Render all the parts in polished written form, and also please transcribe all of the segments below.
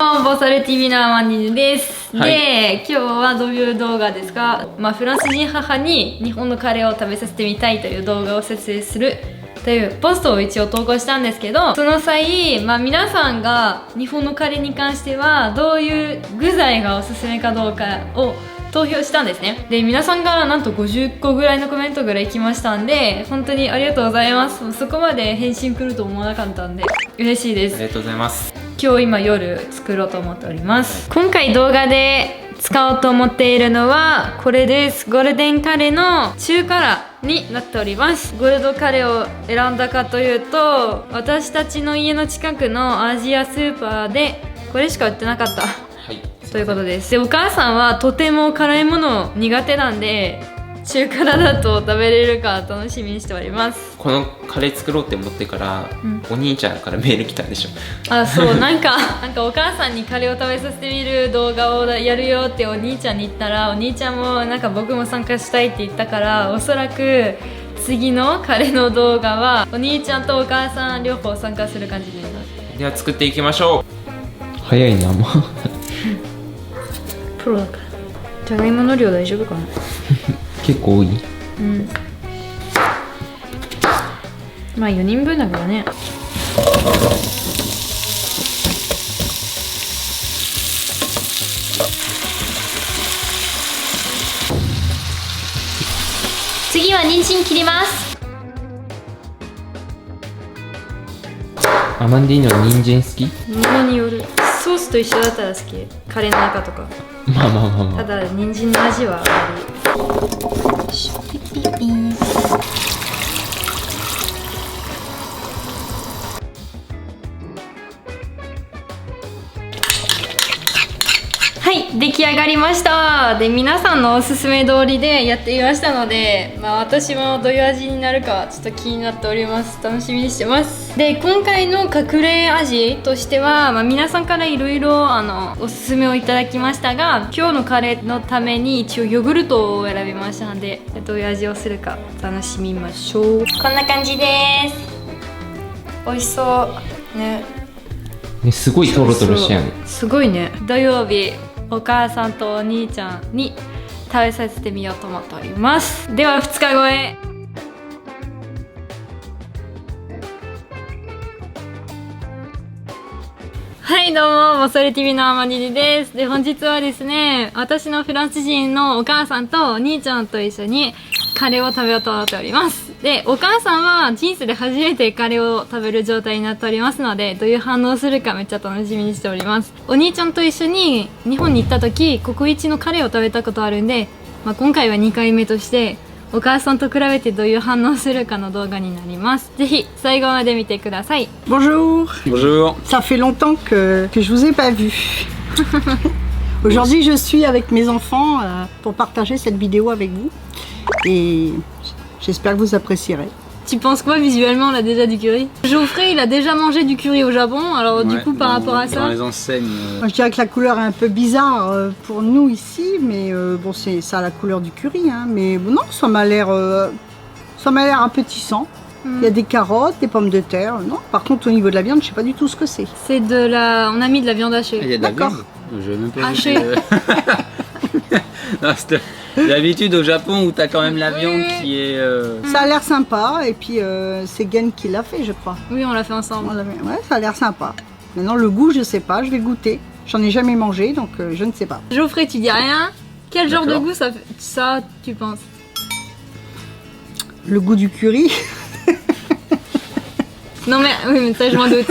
ボサル TV のアマンディヌです、はい、で、今日はどういう動画ですか？フランス人母に日本のカレーを食べさせてみたいという動画を撮影するというポストを一応投稿したんですけど、その際、皆さんが日本のカレーに関してはどういう具材がおすすめかどうかを投票したんですね。で、皆さんからなんと50個ぐらいのコメントぐらい来ましたんで、本当にありがとうございます。そこまで返信来ると思わなかったんで嬉しいです。ありがとうございます。今日今夜作ろうと思っております。今回動画で使おうと思っているのはこれです。ゴールデンカレーの中辛になっております。ゴールドカレーを選んだかというと、私たちの家の近くのアジアスーパーでこれしか売ってなかったということです。で、お母さんはとても辛いもの苦手なんで、中辛だと食べれるか楽しみにしております。このカレー作ろうって思ってから、お兄ちゃんからメール来たんでしょ。あ、そう、なんかお母さんにカレーを食べさせてみる動画をやるよってお兄ちゃんに言ったら、お兄ちゃんも僕も参加したいって言ったから、おそらく次のカレーの動画はお兄ちゃんとお母さん両方参加する感じになります。では作っていきましょう。早いな、もうプロだから。じゃがいもの量大丈夫かな結構多い。4人分だからね。次は人参切ります。アマンディーノ人参好き？ものによる。ソースと一緒だったら好き。カレーの中とか。ただ人参の味はあまり。ピピピン。はい、出来上がりました。で、皆さんのおすすめ通りでやってみましたので、私もどういう味になるかちょっと気になっております。楽しみにしてます。で、今回の隠れ味としては、皆さんからいろいろおすすめをいただきましたが、今日のカレーのために一応ヨーグルトを選びましたので、どういう味をするか楽しみましょう。こんな感じです。美味しそうね。すごいトロトロしてるね。すごいね。土曜日お母さんとお兄ちゃんに食べさせてみようと思っております。では2日後へ。はいどうも、ボソレ TV のアマニリです。で、本日はですね、私のフランス人のお母さんとお兄ちゃんと一緒にカレーを食べようと思っております。で、お母さんは人生で初めてカレーを食べる状態になっておりますので、どういう反応するかめっちゃ楽しみにしております。お兄ちゃんと一緒に日本に行った時、ココイチのカレーを食べたことあるんで、今回は2回目としてお母さんと比べてどういう反応するかの動画になります。ぜひ最後まで見てください。Bonjour. Bonjour. Ça fait longtemps que je vous ai pas vu. Aujourd'hui, je suis avec mes enfants pour partager cette vidéo avec vous et j'espère que vous apprécierez. Tu penses quoi visuellement là déjà du curry? Geoffrey il a déjà mangé du curry au Japon, alors du coup par rapport à ça... Dans les enseignes... Moi, je dirais que la couleur est un peu bizarre pour nous ici, mais bon c'est ça la couleur du curry, hein, mais bon, non, ça m'a l'air appétissant. Il y a des carottes, des pommes de terre, non. Par contre au niveau de la viande, je sais pas du tout ce que c'est. C'est de la... on a mis de la viande hachée. Il y a de la D'accord. viande. Je même pas Hachée. Non, d'habitude au Japon où t'as quand même la viande qui est... Ça a l'air sympa et puis c'est Gen qui l'a fait je crois. Oui, on l'a fait ensemble. Ouais, ça a l'air sympa. Maintenant le goût je sais pas, je vais goûter. J'en ai jamais mangé donc je ne sais pas. Geoffrey tu dis rien? Quel genre de goût ça tu penses? Le goût du curry. Non mais oui mais ça je m'en doute.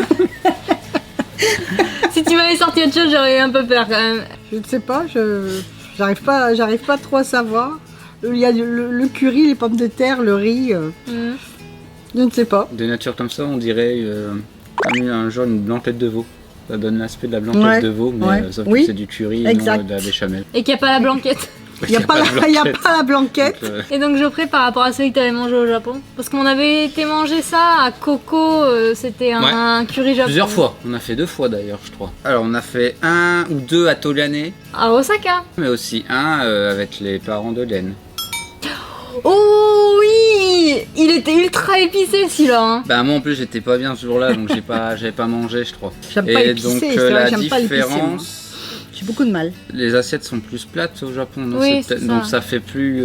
Si tu m'avais sorti autre chose j'aurais eu un peu peur quand même. Je ne sais pas, j'arrive pas trop à savoir. Il y a le curry, les pommes de terre, le riz. Je ne sais pas. De nature comme ça, on dirait une blanquette de veau. Ça donne l'aspect de la blanquette de veau, mais sauf que c'est du curry et non de la béchamel. Et qu'il n'y a pas la blanquette. Il n'y a pas la blanquette. Et donc Geoffrey, par rapport à celui que tu avais mangé au Japon, parce qu'on avait été manger ça à Coco, c'était un curry japonais. Plusieurs fois, on a fait 2 fois d'ailleurs je crois. Alors on a fait 1 ou 2 à Toliane. À Osaka. Mais aussi un avec les parents de Len. Oh oui, il était ultra épicé celui-là. Hein. Bah moi en plus j'étais pas bien ce jour-là donc j'avais pas mangé je crois. J'aime pas épicé, donc c'est vrai, la j'aime pas l'épicé, différence, j'ai beaucoup de mal. les assiettes sont plus plates au Japon, non? Oui, c'est ça. Donc ça fait plus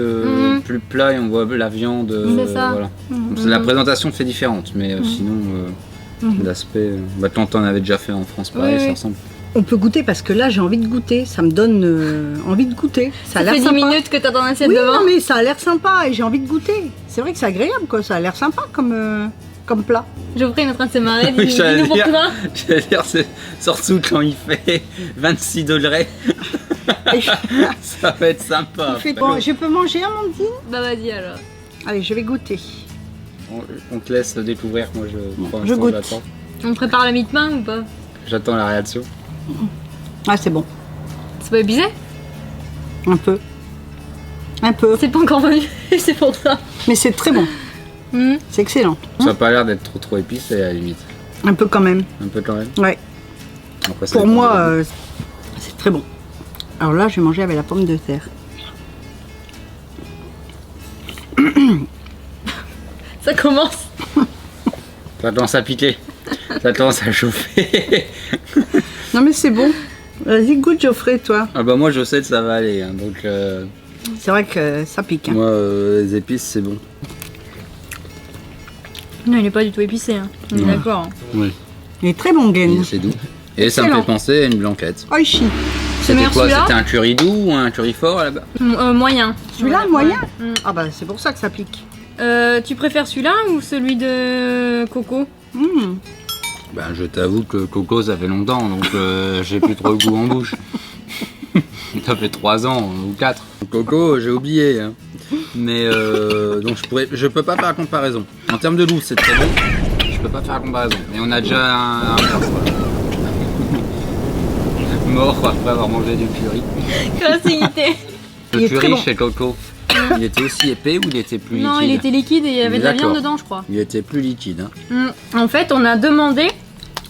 plus plat et on voit la viande. C'est ça. Voilà. Donc, la présentation fait différente, mais sinon l'aspect. Bah t'en avais déjà fait en France, pareil, ça ressemble. On peut goûter parce que là j'ai envie de goûter, ça me donne envie de goûter. Ça a l'air sympa. 10 minutes que t'as dans l'assiette devant. Non mais ça a l'air sympa et j'ai envie de goûter. C'est vrai que c'est agréable quoi, ça a l'air sympa comme plat. Geoffrey est en train de se marrer, J'allais dis-nous pourquoi. dire, surtout quand il fait 26 degrés, ça va être sympa. Bon, je peux manger Amandine? Bah vas-y alors. Allez, je vais goûter. On te laisse découvrir, moi je goûte. J'attends. On prépare la mi-main ou pas? J'attends la réaction. Ah c'est bon. C'est pas épicé? Un peu. Un peu. C'est pas encore venu, c'est pour ça. Mais c'est très bon. C'est excellent. Ça n'a pas l'air d'être trop épicé à la limite. Un peu quand même. Un peu quand même? Ouais. Après, pour moi, c'est très bon. Alors là, je vais manger avec la pomme de terre. Ça commence. Ça commence à piquer. Ça commence à chauffer. Non mais c'est bon. Vas-y, goûte Geoffrey, toi. Ah bah moi je sais que ça va aller, hein, donc... C'est vrai que ça pique. Hein. Moi, les épices, c'est bon. Non, il est pas du tout épicé, hein. On est d'accord. Hein. Oui. Il est très bon, Gen. C'est doux. Et ça me fait penser à une blanquette. Oishi. C'était quoi? celui-là? C'était un curry doux ou un curry fort là-bas? Moyen. Celui-là, moyen? Ah bah c'est pour ça que ça pique. Tu préfères celui-là ou celui de coco? Ben, je t'avoue que coco ça fait longtemps, donc j'ai plus trop le goût en bouche. Ça fait 3 ans ou 4. Coco, j'ai oublié. Hein. Mais donc je peux pas faire la comparaison. En termes de goût, c'est très bon. Je peux pas faire la comparaison. Et on a déjà un mort après avoir mangé du curry. Facilité. Le curry chez Coco, il était aussi épais ou il était plus liquide? Non, il était liquide et il y avait de la viande dedans, je crois. Il était plus liquide. Hein. En fait, on a demandé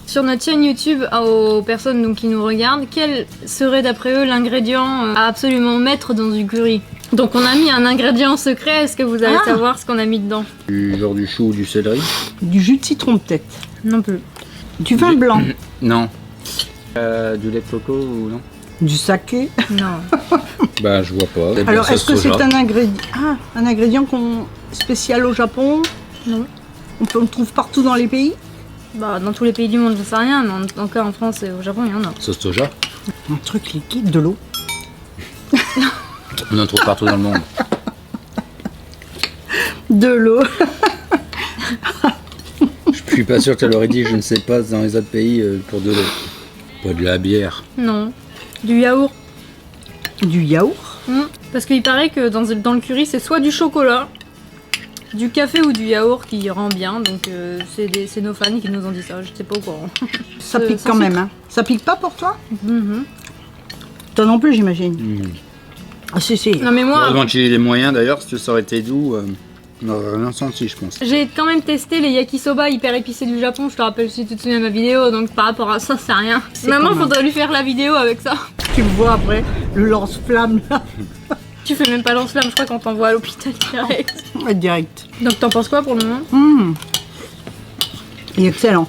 sur notre chaîne YouTube aux personnes donc, qui nous regardent quel serait d'après eux l'ingrédient à absolument mettre dans du curry. Donc on a mis un ingrédient secret, est-ce que vous allez savoir ce qu'on a mis dedans? Genre du chou ou du céleri? Du jus de citron peut-être. Non plus. Du vin blanc. Non. Du lait de coco ou non? Du saké. Non. Bah je vois pas. Alors est-ce que c'est un ingrédient spécial au Japon? Non. On le trouve partout dans les pays? Bah dans tous les pays du monde, je sais rien, mais en cas en France et au Japon, il y en a. Sauce soja? Un truc liquide, de l'eau. On en trouve partout dans le monde. De l'eau. Je suis pas sûr qu'elle aurait dit je ne sais pas dans les autres pays pour de l'eau. Pas de la bière. Non. Du yaourt. Du yaourt? Parce qu'il paraît que dans le curry, c'est soit du chocolat, du café ou du yaourt qui rend bien. Donc c'est nos fans qui nous ont dit ça, je sais pas au courant. Ça pique quand même, hein. Ça pique pas pour toi? Toi non plus, j'imagine. Ah si, si. Non mais moi... Quand j'ai les moyens d'ailleurs, si ça aurait été doux, on n'aurait rien senti, je pense. J'ai quand même testé les yakisoba hyper épicés du Japon, je te rappelle si tu te souviens de ma vidéo, donc par rapport à ça, c'est rien. Maman, faudrait lui faire la vidéo avec ça. Tu me vois après, le lance-flamme là. Tu fais même pas lance-flamme, je crois qu'on t'envoie à l'hôpital direct. Ouais, direct. Donc t'en penses quoi pour le moment? Il est excellent.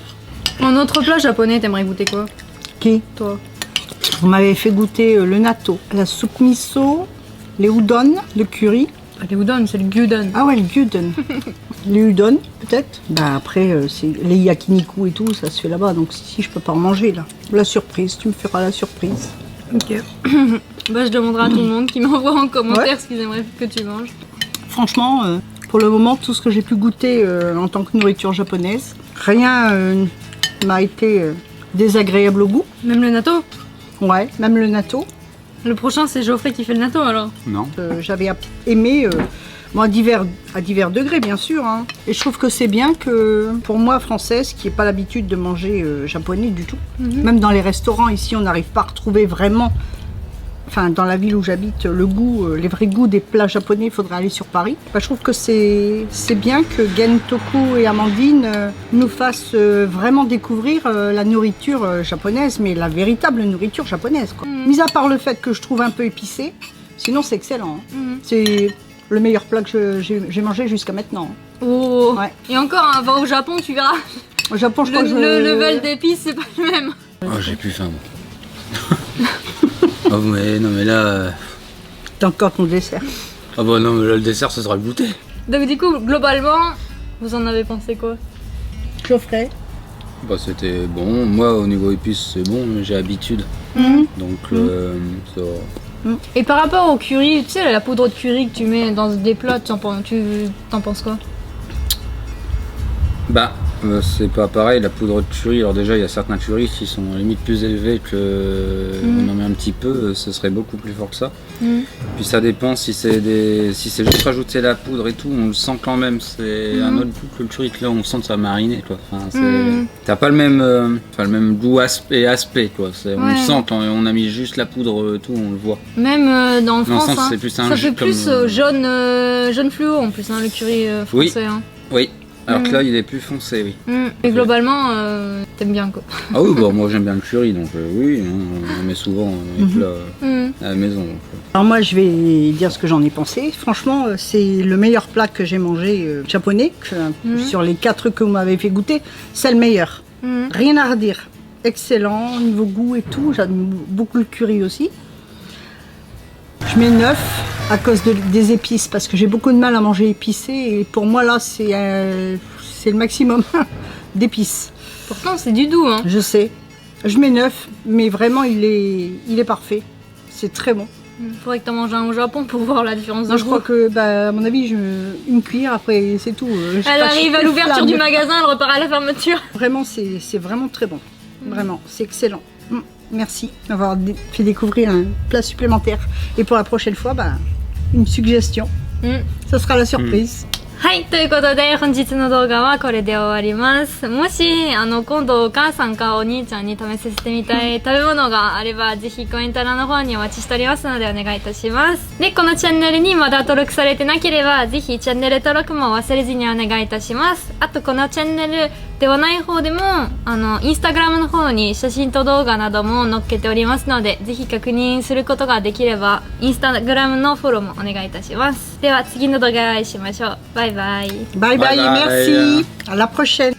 En autre plat japonais, t'aimerais goûter quoi? Qui? Toi. Vous m'avez fait goûter le natto, la soupe miso, les udon, le curry. Les udon, c'est le gyudon. Ah ouais, le gyudon. Les udon, peut-être. Bah après, c'est les yakiniku et tout, ça se fait là-bas, donc si je peux pas en manger là. La surprise, tu me feras la surprise. Ok. Bah je demanderai à tout le monde qui m'envoie en commentaire ce qu'ils aimeraient que tu manges. Franchement, pour le moment, tout ce que j'ai pu goûter en tant que nourriture japonaise, rien m'a été désagréable au goût. Même le natto? Ouais, même le natto. Le prochain, c'est Geoffrey qui fait le natto alors? Non. J'avais aimé, bon, à divers degrés bien sûr, hein. Et je trouve que c'est bien que, pour moi française, qui n'ai pas l'habitude de manger japonais du tout, même dans les restaurants ici, on n'arrive pas à retrouver vraiment, enfin dans la ville où j'habite, le goût, les vrais goûts des plats japonais, il faudrait aller sur Paris. Enfin, je trouve que c'est bien que Gentoku et Amandine nous fassent vraiment découvrir la nourriture japonaise, mais la véritable nourriture japonaise, quoi. Mis à part le fait que je trouve un peu épicé, sinon c'est excellent. Hein. le meilleur plat que j'ai mangé jusqu'à maintenant. Oh. Ouais. Et encore, hein, va au Japon, tu verras. Au Japon, je crois que Le level d'épices, c'est pas le même. Oh, j'ai plus faim, moi. Oh, mais non, mais là. T'as encore ton dessert. Ah bah non, mais là, le dessert, ce sera le goûter. Donc du coup, globalement, vous en avez pensé quoi? Geoffrey. Bah, c'était bon. Moi, au niveau épices, c'est bon, mais j'ai l'habitude. Donc, ça va. Et par rapport au curry, tu sais, la poudre de curry que tu mets dans des plats, t'en penses quoi? Bah, c'est pas pareil, la poudre de curry. Alors, déjà, il y a certains currys qui sont à limite plus élevés que. On en met un petit peu, ce serait beaucoup plus fort que ça. Puis ça dépend si c'est juste rajouter la poudre et tout, on le sent quand même. C'est un autre goût que le curry, que là, on sent que ça a mariné, quoi. Enfin, t'as pas le même goût et aspect, quoi. On le sent quand on a mis juste la poudre, tout, on le voit. Même dans France, sens, hein, c'est plus ça fait plus jaune fluo en plus, hein, le curry français. Hein. Oui. Alors que là, il est plus foncé, oui. Et globalement, t'aimes bien quoi. Ah oui, bah moi j'aime bien le curry, donc oui, on met souvent les plats à la maison. Donc. Alors moi, je vais dire ce que j'en ai pensé. Franchement, c'est le meilleur plat que j'ai mangé japonais. Sur les 4 que vous m'avez fait goûter, c'est le meilleur. Rien à redire. Excellent, niveau goût et tout. J'aime beaucoup le curry aussi. Je mets 9 à cause des épices, parce que j'ai beaucoup de mal à manger épicé. Et pour moi, là, c'est le maximum d'épices. Pourtant, c'est du doux, hein. Je sais. Je mets 9, mais vraiment, il est parfait. C'est très bon. Faudrait que t'en manges un au Japon pour voir la différence de Non, goût. je crois que, à mon avis, une cuillère, après, c'est tout. Elle arrive à l'ouverture du magasin, elle repart à la fermeture. Vraiment, c'est vraiment très bon. Vraiment, c'est excellent. Merci d'avoir fait découvrir un plat supplémentaire. Et pour la prochaine fois, une suggestion. Ça sera la surprise. はい、ということで本日の動画はこれで終わります。もし今度お母さんかお兄ちゃんに試させてみたい食べ物があればぜひコメント欄の方にお待ちしておりますのでお願いいたします。で、このチャンネルにまだ登録されてなければぜひチャンネル登録も忘れずにお願いいたします。あとこのチャンネルではない方でもインスタグラムの方に写真と動画なども載っけておりますのでぜひ確認することができればインスタグラムのフォローもお願いいたします。では次の動画でお会いしましょう。バイバイ。Bye bye, Bye bye. merci. À la prochaine.